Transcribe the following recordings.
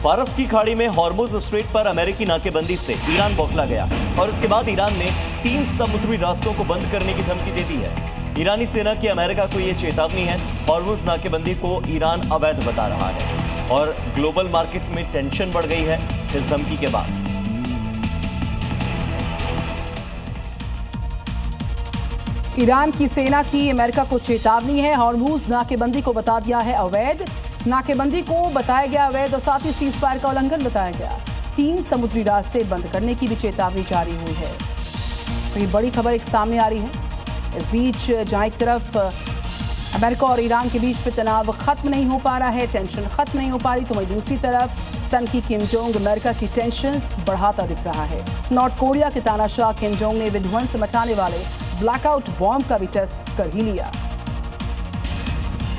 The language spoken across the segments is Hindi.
फारस की खाड़ी में हॉर्मुज स्ट्रेट पर अमेरिकी नाकेबंदी से ईरान बौखला गया और इसके बाद ईरान ने 3 समुद्री रास्तों को बंद करने की धमकी दे दी है। ईरानी सेना की अमेरिका को यह चेतावनी है। हॉर्मुज नाकेबंदी को ईरान अवैध बता रहा है और ग्लोबल मार्केट में टेंशन बढ़ गई है इस धमकी के बाद। ईरान की सेना की अमेरिका को चेतावनी है। हॉर्मुज नाकेबंदी को बता दिया है अवैध। नाकेबंदी को बताया गया अवैध और साथ ही सीजफायर का उल्लंघन बताया गया। 3 समुद्री रास्ते बंद करने की भी चेतावनी जारी हुई है। तो ये बड़ी खबर एक सामने आ रही है। इस बीच जहां एक तरफ अमेरिका और ईरान के बीच पे तनाव खत्म नहीं हो पा रहा है, टेंशन खत्म नहीं हो पा रही, तो वहीं दूसरी तरफ सनकी किम जोंग अमेरिका की टेंशन बढ़ाता दिख रहा है। नॉर्थ कोरिया के तानाशाह किम जोंग ने विध्वंस मचाने वाले ब्लैकआउट बॉम्ब का भी टेस्ट कर ही लिया।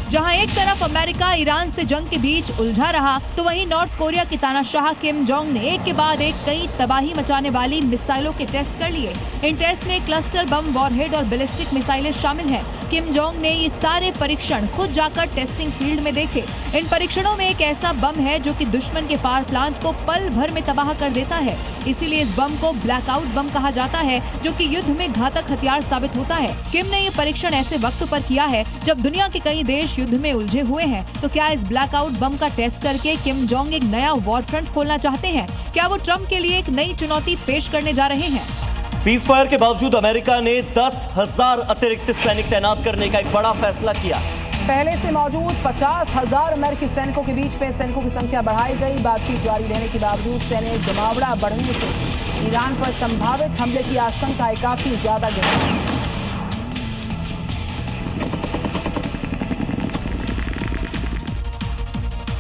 जहां एक तरफ अमेरिका ईरान से जंग के बीच उलझा रहा, तो वहीं नॉर्थ कोरिया के तानाशाह किम जोंग ने एक के बाद एक कई तबाही मचाने वाली मिसाइलों के टेस्ट कर लिए। इन टेस्ट में क्लस्टर बम, वॉरहेड और बैलिस्टिक मिसाइलें शामिल हैं। किम जोंग ने ये सारे परीक्षण खुद जाकर टेस्टिंग फील्ड में देखे। इन परीक्षणों में एक ऐसा बम है जो कि दुश्मन के पावर प्लांट को पल भर में तबाह कर देता है। इसीलिए इस बम को ब्लैकआउट बम कहा जाता है, जो कि युद्ध में घातक हथियार साबित होता है। किम ने ये परीक्षण ऐसे वक्त पर किया है जब दुनिया के कई देश युद्ध में उलझे हुए हैं। तो क्या इस ब्लैकआउट बम का टेस्ट करके किम जोंग एक नया वॉर फ्रंट खोलना चाहते हैं? क्या वो ट्रंप के लिए एक नई चुनौती पेश करने जा रहे हैं? सीज फायर के बावजूद अमेरिका ने 10,000 अतिरिक्त सैनिक तैनात करने का एक बड़ा फैसला किया। पहले से मौजूद 50,000 अमेरिकी सैनिकों के बीच में सैनिकों की संख्या बढ़ाई गई। बातचीत जारी रहने के बावजूद सैन्य जमावड़ा बढ़ने से ईरान पर संभावित हमले की आशंका काफी ज्यादा गहरी।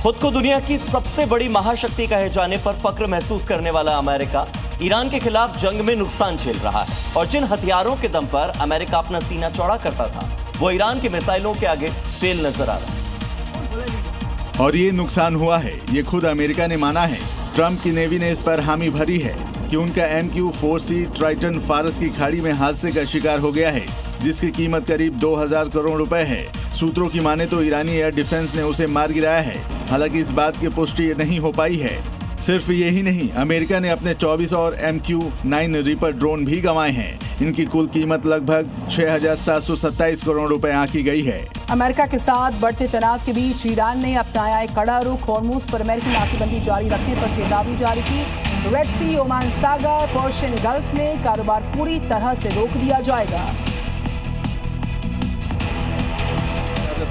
खुद को दुनिया की सबसे बड़ी महाशक्ति कहे जाने पर फक्र महसूस करने वाला अमेरिका ईरान के खिलाफ जंग में नुकसान झेल रहा है और जिन हथियारों के दम पर अमेरिका अपना सीना चौड़ा करता था, वो ईरान की मिसाइलों के आगे फेल नजर आ रहा है। और ये नुकसान हुआ है, ये खुद अमेरिका ने माना है। ट्रंप की नेवी ने इस पर हामी भरी है कि उनका MQ-4C ट्राइटन फारस की खाड़ी में हादसे का शिकार हो गया है, जिसकी कीमत करीब 2000 करोड़ रुपए है। सूत्रों की माने तो ईरानी एयर डिफेंस ने उसे मार गिराया है। हालांकि इस बात की पुष्टि नहीं हो पाई है। सिर्फ यही नहीं, अमेरिका ने अपने 24 और MQ-9 रीपर ड्रोन भी गंवाए हैं। इनकी कुल कीमत लगभग 6,727 करोड़ रुपए आंकी गई है। अमेरिका के साथ बढ़ते तनाव के बीच ईरान ने अपनाया एक कड़ा रुख। हॉर्मुज पर अमेरिकी नाकेबंदी जारी रखने पर चेतावनी जारी की। रेड सी, ओमान सागर, पर्शियन गल्फ में कारोबार पूरी तरह से रोक दिया जाएगा।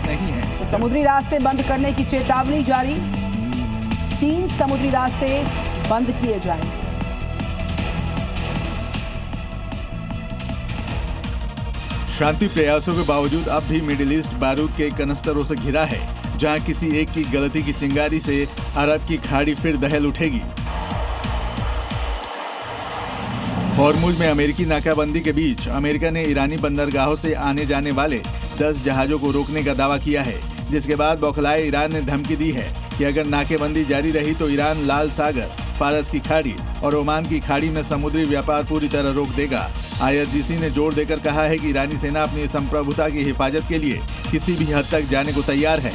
नहीं है तो समुद्री रास्ते बंद करने की चेतावनी जारी। 3 समुद्री रास्ते बंद किए जाएंगे। शांति प्रयासों के बावजूद अब भी मिडिल ईस्ट बारूद के कनस्तरों से घिरा है, जहां किसी एक की गलती की चिंगारी से अरब की खाड़ी फिर दहल उठेगी। हॉर्मुज में अमेरिकी नाकाबंदी के बीच अमेरिका ने ईरानी बंदरगाहों से आने जाने वाले 10 जहाजों को रोकने का दावा किया है, जिसके बाद बौखलाए ईरान ने धमकी दी है कि अगर नाकेबंदी जारी रही तो ईरान लाल सागर, फारस की खाड़ी और ओमान की खाड़ी में समुद्री व्यापार पूरी तरह रोक देगा। IRGC ने जोर देकर कहा है कि ईरानी सेना अपनी संप्रभुता की हिफाजत के लिए किसी भी हद तक जाने को तैयार है।